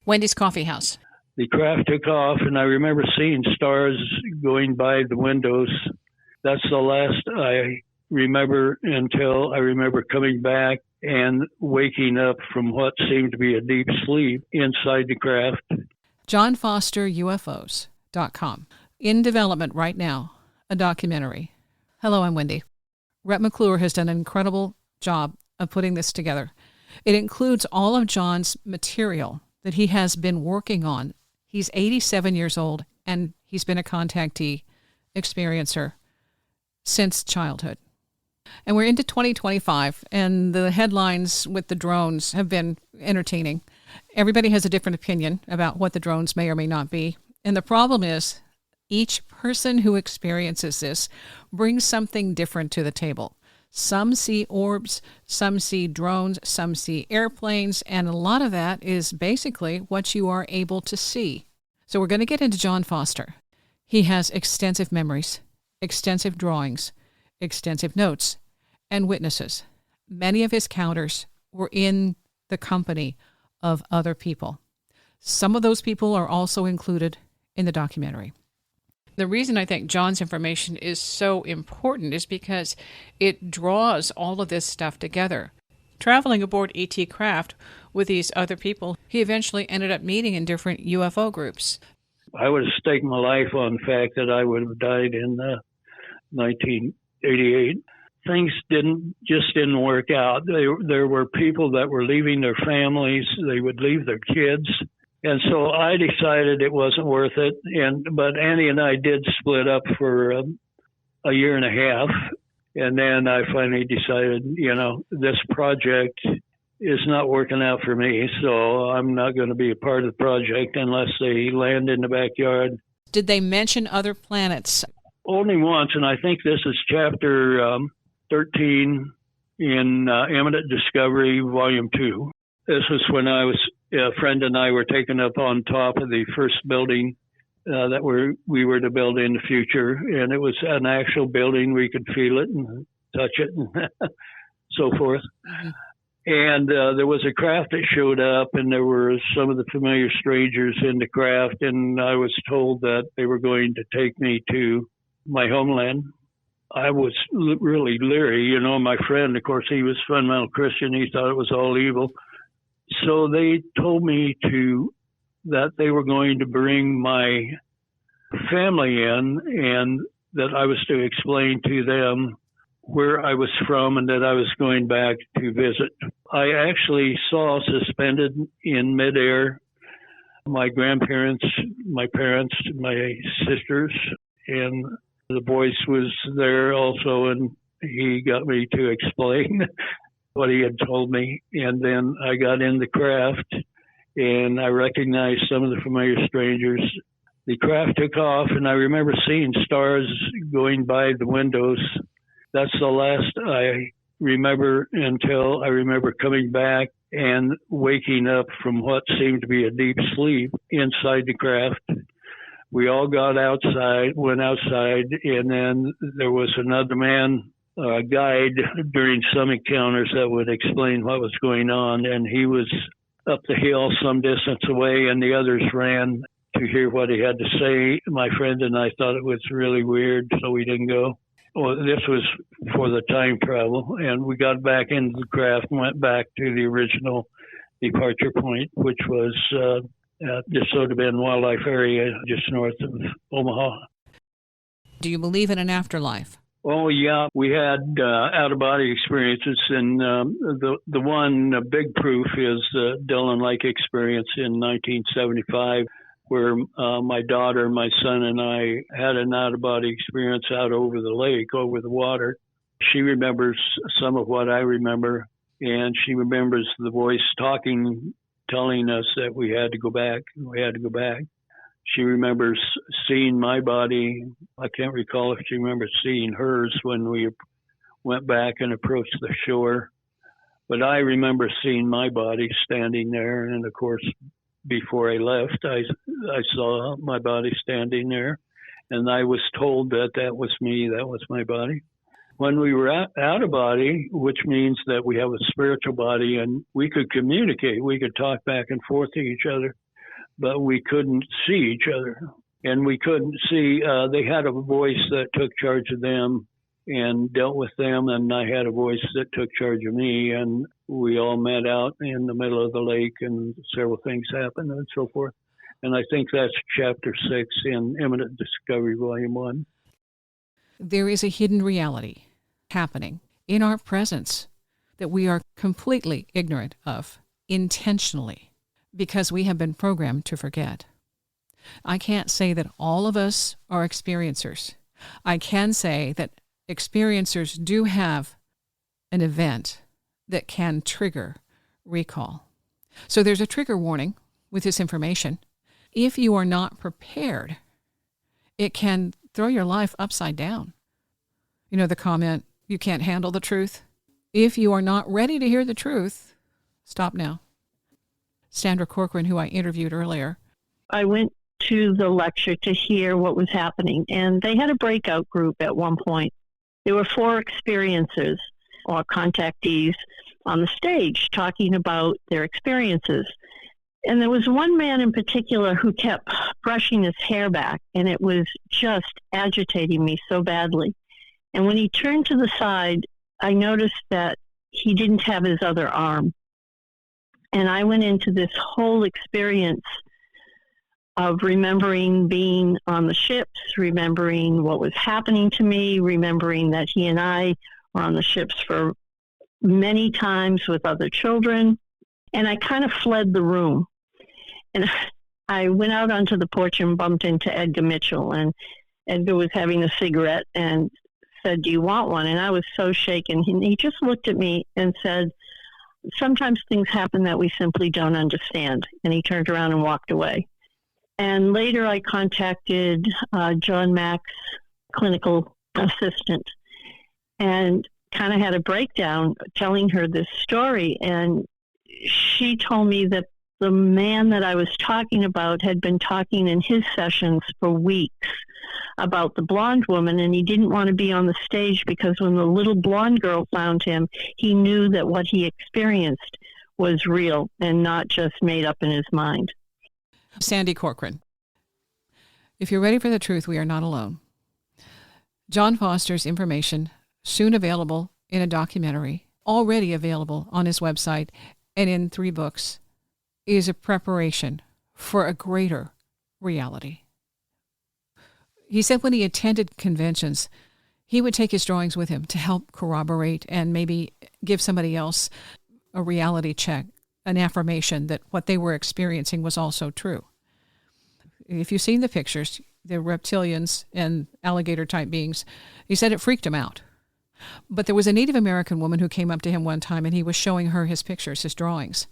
Wendy's Coffee House. The craft took off, and I remember seeing stars going by the windows. That's the last I remember until I remember coming back and waking up from what seemed to be a deep sleep inside the craft. JohnFosterUFOs.com. In development right now, a documentary. Hello, I'm Wendy. Rhett McClure has done an incredible job of putting this together. It includes all of John's material that he has been working on. He's 87 years old, and he's been a contactee experiencer since childhood. And we're into 2025, and the headlines with the drones have been entertaining. Everybody has a different opinion about what the drones may or may not be. And the problem is, each person who experiences this brings something different to the table. Some see orbs, some see drones, some see airplanes, and a lot of that is basically what you are able to see. So we're going to get into John Foster. He has extensive memories, extensive drawings, extensive notes, and witnesses. Many of his encounters were in the company of other people. Some of those people are also included in the documentary. The reason I think John's information is so important is because it draws all of this stuff together. Traveling aboard ET craft with these other people, he eventually ended up meeting in different UFO groups. I would have staked my life on the fact that I would have died in 1988. Things didn't work out. There were people that were leaving their families. They would leave their kids. And so I decided it wasn't worth it. But Annie and I did split up for a year and a half. And then I finally decided, this project is not working out for me. So I'm not going to be a part of the project unless they land in the backyard. Did they mention other planets? Only once. And I think this is chapter 13 in Imminent Discovery, Volume 2. This was when a friend and I were taken up on top of the first building that we were to build in the future. And it was an actual building. We could feel it and touch it and so forth. Mm-hmm. And there was a craft that showed up, and there were some of the familiar strangers in the craft. And I was told that they were going to take me to my homeland. I was really leery. My friend, of course, he was fundamental Christian. He thought it was all evil. So they told me that they were going to bring my family in and that I was to explain to them where I was from and that I was going back to visit. I actually saw suspended in midair my grandparents, my parents, my sisters, and the voice was there also, and he got me to explain what he had told me. And then I got in the craft, and I recognized some of the familiar strangers. The craft took off, and I remember seeing stars going by the windows. That's the last I remember until I remember coming back and waking up from what seemed to be a deep sleep inside the craft. We all got outside, went outside, and then there was another man, a guide during some encounters that would explain what was going on, and he was up the hill some distance away, and the others ran to hear what he had to say. My friend and I thought it was really weird, so we didn't go. Well, this was for the time travel, and we got back into the craft and went back to the original departure point, which was the Soda Bend Wildlife Area just north of Omaha. Do you believe in an afterlife? Oh, yeah. We had out-of-body experiences, and the one big proof is the Dillon Lake experience in 1975, where my daughter, my son, and I had an out-of-body experience out over the lake, over the water. She remembers some of what I remember, and she remembers the voice talking, telling us that we had to go back. We had to go back. She remembers seeing my body. I can't recall if she remembers seeing hers when we went back and approached the shore. But I remember seeing my body standing there. And, of course, before I left, I saw my body standing there. And I was told that that was me, that was my body. When we were out of body, which means that we have a spiritual body and we could communicate, we could talk back and forth to each other. but we couldn't see each other. And we couldn't see, they had a voice that took charge of them and dealt with them, and I had a voice that took charge of me, and we all met out in the middle of the lake, and several things happened and so forth. And I think that's chapter 6 in Imminent Discovery, Volume 1. There is a hidden reality happening in our presence that we are completely ignorant of, intentionally, because we have been programmed to forget. I can't say that all of us are experiencers. I can say that experiencers do have an event that can trigger recall. So there's a trigger warning with this information. If you are not prepared, it can throw your life upside down. You know the comment, you can't handle the truth? If you are not ready to hear the truth, stop now. Sandra Corcoran, who I interviewed earlier. I went to the lecture to hear what was happening, and they had a breakout group at one point. There were 4 experiencers or contactees on the stage talking about their experiences. And there was one man in particular who kept brushing his hair back, and it was just agitating me so badly. And when he turned to the side, I noticed that he didn't have his other arm. And I went into this whole experience of remembering being on the ships, remembering what was happening to me, remembering that he and I were on the ships for many times with other children. And I kind of fled the room. And I went out onto the porch and bumped into Edgar Mitchell. And Edgar was having a cigarette and said, "Do you want one?" And I was so shaken. He just looked at me and said, "Sometimes things happen that we simply don't understand." And he turned around and walked away. And later I contacted John Mack's clinical assistant and kind of had a breakdown telling her this story. And she told me that the man that I was talking about had been talking in his sessions for weeks about the blonde woman, and he didn't want to be on the stage because when the little blonde girl found him, he knew that what he experienced was real and not just made up in his mind. Sandy Corcoran. If you're ready for the truth, we are not alone. John Foster's information, soon available in a documentary, already available on his website and in 3 books, is a preparation for a greater reality. He said when he attended conventions, he would take his drawings with him to help corroborate and maybe give somebody else a reality check, an affirmation that what they were experiencing was also true. If you've seen the pictures, they're reptilians and alligator-type beings. He said it freaked him out. But there was a Native American woman who came up to him one time, and he was showing her his pictures, his drawings.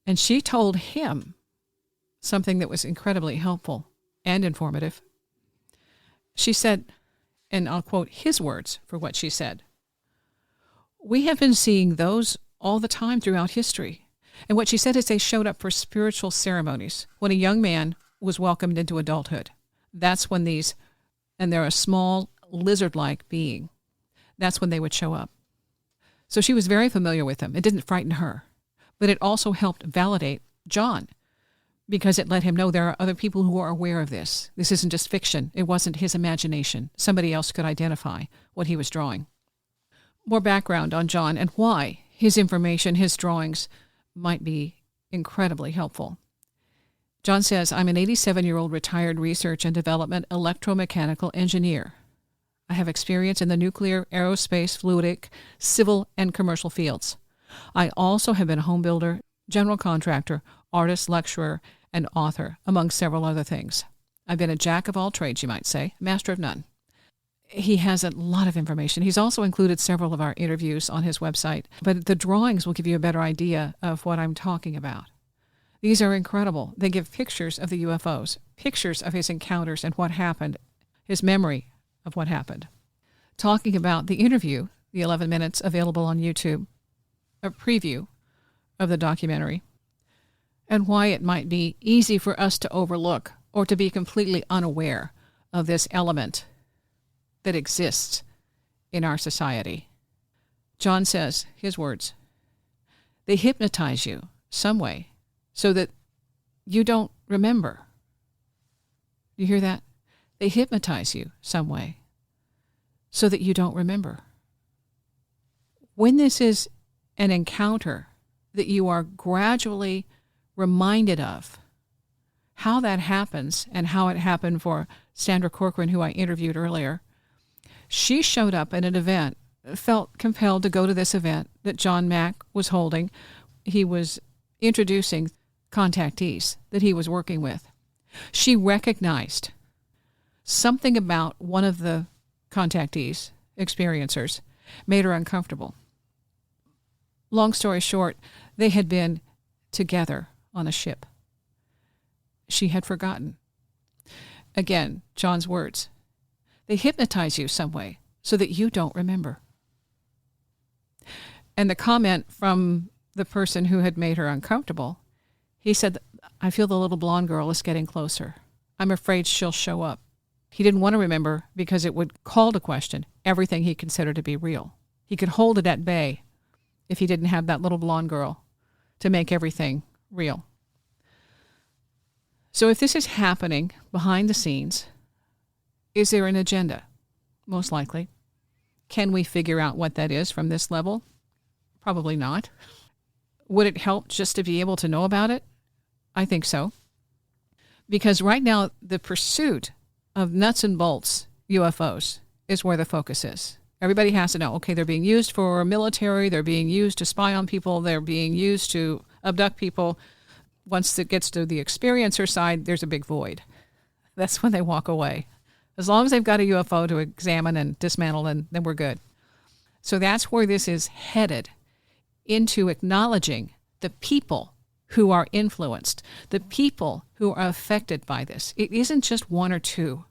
And she told him something that was incredibly helpful and informative. She said, and I'll quote his words for what she said, "We have been seeing those all the time throughout history." And what she said is they showed up for spiritual ceremonies when a young man was welcomed into adulthood. That's when these, and they're a small lizard-like being, that's when they would show up. So she was very familiar with them. It didn't frighten her, but it also helped validate John because it let him know there are other people who are aware of this. This isn't just fiction. It wasn't his imagination. Somebody else could identify what he was drawing. More background on John and why his information, his drawings, might be incredibly helpful. John says, "I'm an 87-year-old retired research and development electromechanical engineer. I have experience in the nuclear, aerospace, fluidic, civil, and commercial fields. I also have been a home builder, general contractor, artist, lecturer, and author, among several other things. I've been a jack of all trades, you might say, master of none." He has a lot of information. He's also included several of our interviews on his website, but the drawings will give you a better idea of what I'm talking about. These are incredible. They give pictures of the UFOs, pictures of his encounters and what happened, his memory of what happened. Talking about the interview, the 11 minutes available on YouTube, a preview of the documentary, and why it might be easy for us to overlook or to be completely unaware of this element that exists in our society. John says, his words, "They hypnotize you some way so that you don't remember. You hear that? They hypnotize you some way so that you don't remember. When this is an encounter that you are gradually reminded of how that happens and how it happened for Sandra Corcoran, who I interviewed earlier, she showed up at an event, felt compelled to go to this event that John Mack was holding. He was introducing contactees that he was working with. She recognized something about one of the contactees, experiencers, made her uncomfortable. Long story short, they had been together on a ship. She had forgotten. Again, John's words. They hypnotize you some way so that you don't remember. And the comment from the person who had made her uncomfortable, he said, I feel the little blonde girl is getting closer. I'm afraid she'll show up. He didn't want to remember because it would call to question everything he considered to be real. He could hold it at bay if he didn't have that little blonde girl to make everything real. So if this is happening behind the scenes, is there an agenda? Most likely. Can we figure out what that is from this level? Probably not. Would it help just to be able to know about it? I think so. Because right now, the pursuit of nuts and bolts UFOs is where the focus is. Everybody has to know, okay, they're being used for military, they're being used to spy on people, they're being used to abduct people. Once it gets to the experiencer side, there's a big void. That's when they walk away. As long as they've got a UFO to examine and dismantle, then we're good. So that's where this is headed, into acknowledging the people who are influenced, the people who are affected by this. It isn't just one or two.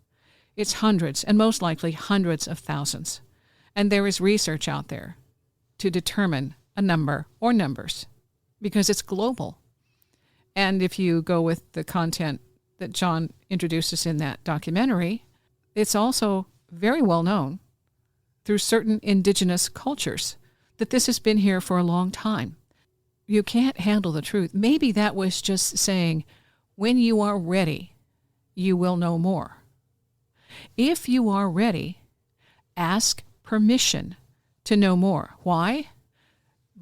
It's hundreds, and most likely hundreds of thousands. And there is research out there to determine a number or numbers because it's global. And if you go with the content that John introduces in that documentary, it's also very well known through certain indigenous cultures that this has been here for a long time. You can't handle the truth. Maybe that was just saying, when you are ready, you will know more. If you are ready, ask permission to know more. Why?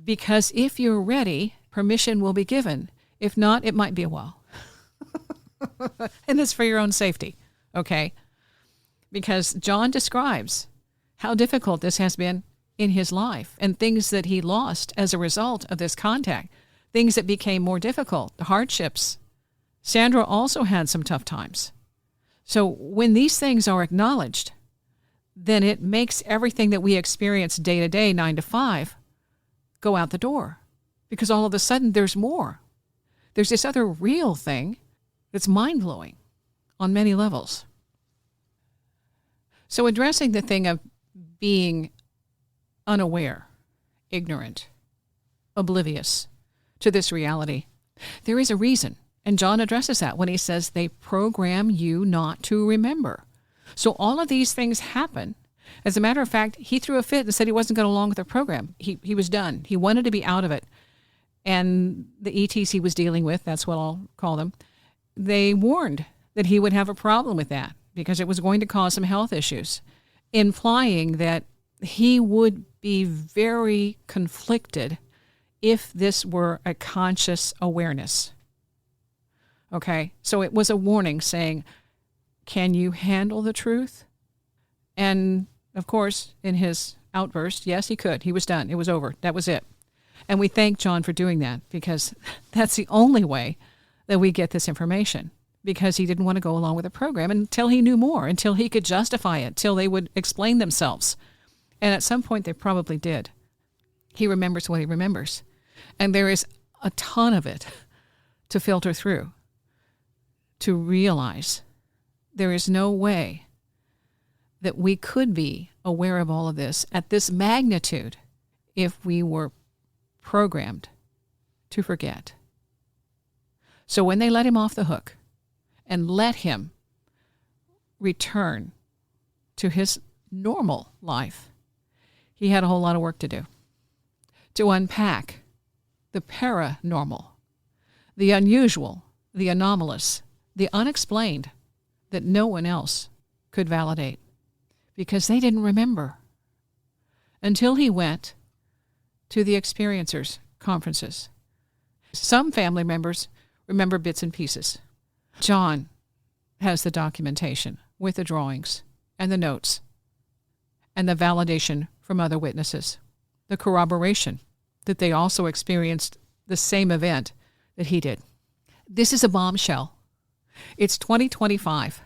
Because if you're ready, permission will be given. If not, it might be a while. And it's for your own safety, okay? Because John describes how difficult this has been in his life and things that he lost as a result of this contact, things that became more difficult, the hardships. Sandra also had some tough times. So when these things are acknowledged, then it makes everything that we experience day to day, 9 to 5, go out the door. Because all of a sudden there's more. There's this other real thing that's mind-blowing on many levels. So addressing the thing of being unaware, ignorant, oblivious to this reality, there is a reason. And John addresses that when he says they program you not to remember. So all of these things happen. As a matter of fact, he threw a fit and said he wasn't going along with the program. He was done. He wanted to be out of it. And the ETs he was dealing with, that's what I'll call them, they warned that he would have a problem with that because it was going to cause some health issues, implying that he would be very conflicted if this were a conscious awareness. Okay, so it was a warning saying, can you handle the truth? And of course, in his outburst, yes, he could. He was done. It was over. That was it. And we thank John for doing that because that's the only way that we get this information, because he didn't want to go along with the program until he knew more, until he could justify it, till they would explain themselves. And at some point they probably did. He remembers what he remembers. And there is a ton of it to filter through, to realize there is no way that we could be aware of all of this at this magnitude if we were programmed to forget. So when they let him off the hook and let him return to his normal life, he had a whole lot of work to do. To unpack the paranormal, the unusual, the anomalous, the unexplained, that no one else could validate because they didn't remember until he went to the experiencers conferences. Some family members remember bits and pieces. John has the documentation with the drawings and the notes and the validation from other witnesses, the corroboration that they also experienced the same event that he did. This is a bombshell. It's 2025,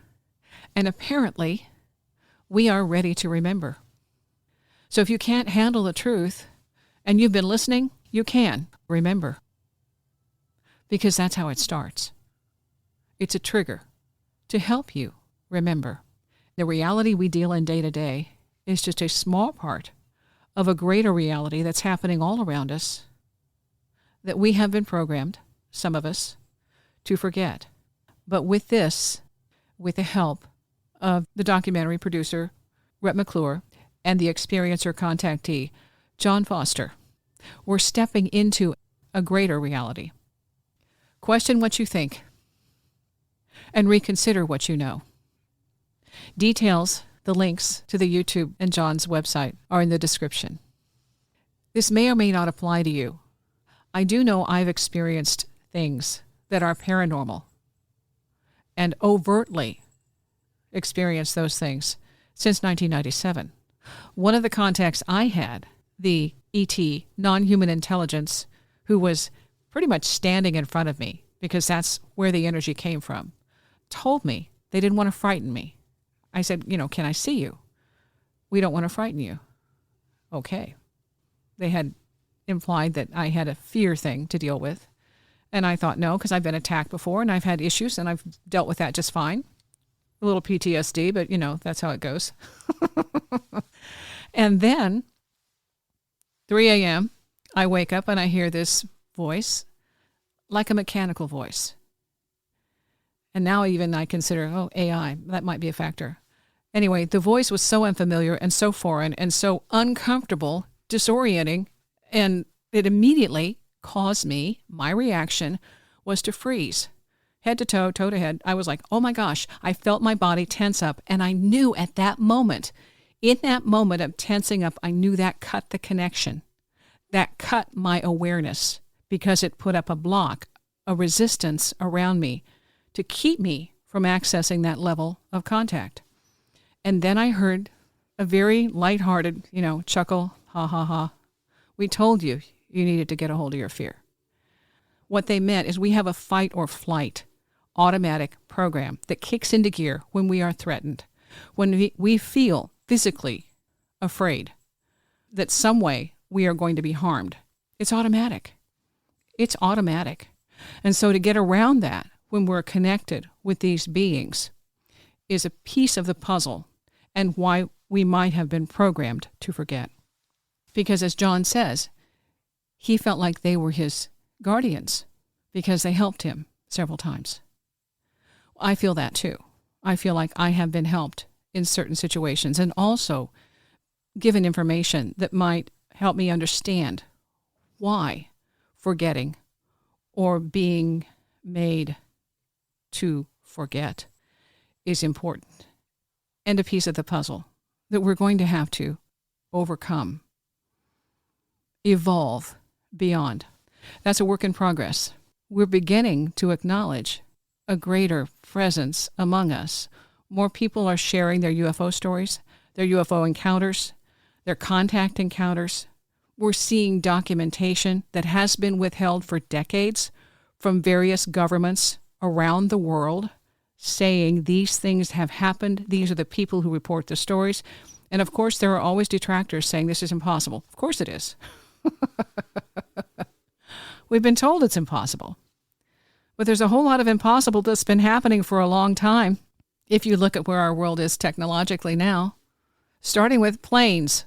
and apparently we are ready to remember. So if you can't handle the truth and you've been listening, you can remember, because that's how it starts. It's a trigger to help you remember. The reality we deal in day to day is just a small part of a greater reality that's happening all around us that we have been programmed, some of us, to forget. But with this, with the help of the documentary producer, Rhett McClure, and the experiencer contactee, John Foster, we're stepping into a greater reality. Question what you think and reconsider what you know. Details, the links to the YouTube and John's website are in the description. This may or may not apply to you. I do know I've experienced things that are paranormal and overtly experienced those things since 1997. One of the contacts I had, the ET, non-human intelligence, who was pretty much standing in front of me because that's where the energy came from, told me they didn't want to frighten me. I said, can I see you? We don't want to frighten you. Okay. They had implied that I had a fear thing to deal with. And I thought, no, because I've been attacked before and I've had issues and I've dealt with that just fine. A little PTSD, but that's how it goes. And then 3 a.m., I wake up and I hear this voice, like a mechanical voice. And now even I consider, AI, that might be a factor. Anyway, the voice was so unfamiliar and so foreign and so uncomfortable, disorienting, and it immediately caused me, my reaction was to freeze. Head to toe, toe to head. I was like, oh my gosh, I felt my body tense up, and I knew at that moment, in that moment of tensing up, I knew that cut the connection. That cut my awareness because it put up a block, a resistance around me to keep me from accessing that level of contact. And then I heard a very lighthearted, chuckle, ha, ha, ha. We told you you needed to get a hold of your fear. What they meant is we have a fight or flight automatic program that kicks into gear when we are threatened, when we feel physically afraid that some way we are going to be harmed. It's automatic. It's automatic. And so to get around that when we're connected with these beings is a piece of the puzzle and why we might have been programmed to forget. Because as John says, he felt like they were his guardians because they helped him several times. I feel that too. I feel like I have been helped in certain situations and also given information that might help me understand why forgetting or being made to forget is important and a piece of the puzzle that we're going to have to overcome, evolve beyond. That's a work in progress. We're beginning to acknowledge a greater presence among us. More people are sharing their UFO stories, their UFO encounters, their contact encounters. We're seeing documentation that has been withheld for decades from various governments around the world saying these things have happened. These are the people who report the stories. And of course, there are always detractors saying this is impossible. Of course it is. We've been told it's impossible. But there's a whole lot of impossible that's been happening for a long time. If you look at where our world is technologically now, starting with planes,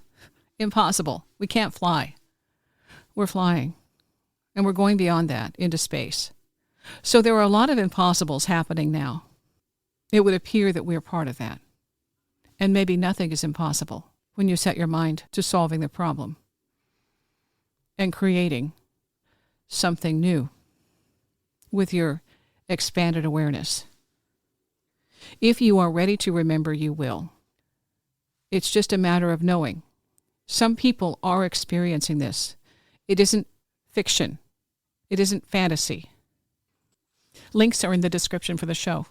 impossible. We can't fly. We're flying. And we're going beyond that into space. So there are a lot of impossibles happening now. It would appear that we're part of that. And maybe nothing is impossible when you set your mind to solving the problem and creating something new with your expanded awareness. If you are ready to remember, you will. It's just a matter of knowing. Some people are experiencing this. It isn't fiction. It isn't fantasy. Links are in the description for the show.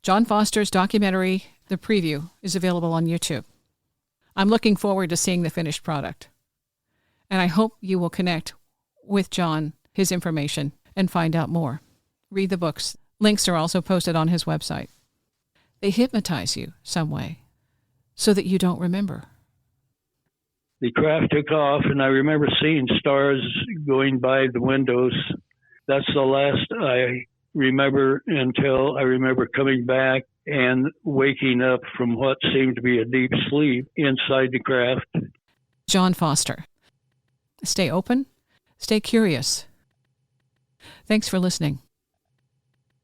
John Foster's documentary, The Preview, is available on YouTube. I'm looking forward to seeing the finished product. And I hope you will connect with John, his information, and find out more. Read the books. Links are also posted on his website. They hypnotize you some way so that you don't remember. The craft took off, and I remember seeing stars going by the windows. That's the last I remember until I remember coming back and waking up from what seemed to be a deep sleep inside the craft. John Foster. Stay open. Stay curious. Thanks for listening.